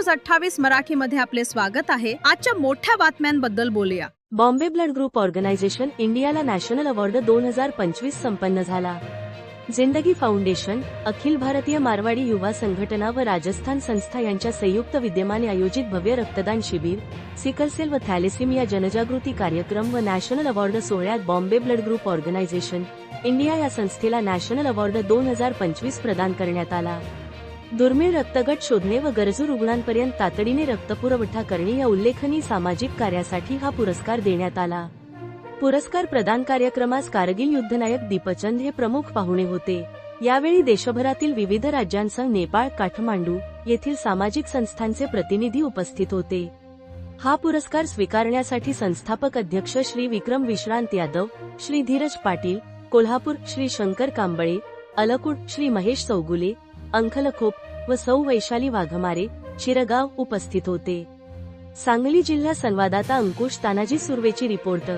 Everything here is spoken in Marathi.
28 मराठीमध्ये आपले स्वागत आहे। आजच्या मोठ्या बातम्यांबद्दल बोलूया। बॉम्बे ब्लड ग्रुप ऑर्गनायझेशन इंडियाला नॅशनल अवॉर्ड 2025 संपन्न झाला। जिंदगी फाउंडेशन, अखिल भारतीय मारवाडी युवा संघटना व राजस्थान संस्था यांच्या संयुक्त विद्यमाने आयोजित भव्य रक्तदान शिबिर, सिकलसेल व थॅलेसेमिया जनजागृती कार्यक्रम व नॅशनल अवॉर्ड सोहळ्यात Bombay blood group organisation India या संस्थेला नॅशनल अवॉर्ड 2025 प्रदान करण्यात आला। दुर्मिळ रक्तगट शोधणे व गरजू रुग्णांपर्यंत तातडीने रक्तपुरवठा करणे या उल्लेखनीय सामाजिक कार्यासाठी हा पुरस्कार देण्यात आला। पुरस्कार प्रदान कार्यक्रमास कारगिल युद्धनायक दीपचंद हे प्रमुख पाहुणे होते। यावेळी देशभरातील विविध राज्यांसह नेपाळ, काठमांडू येथील सामाजिक संस्थांचे प्रतिनिधी उपस्थित होते। हा पुरस्कार स्वीकारण्यासाठी संस्थापक अध्यक्ष श्री विक्रम विश्रांत यादव, श्री धीरज पाटील, कोल्हापूर श्री शंकर कांबळे, अलकुट श्री महेश चौगुले, अंखलखोप व सौ वैशाली वाघमारे, शिरगाव उपस्थित होते। सांगली जिल्हा संवाददाता अंकुश तानाजी सुर्वेची रिपोर्ट।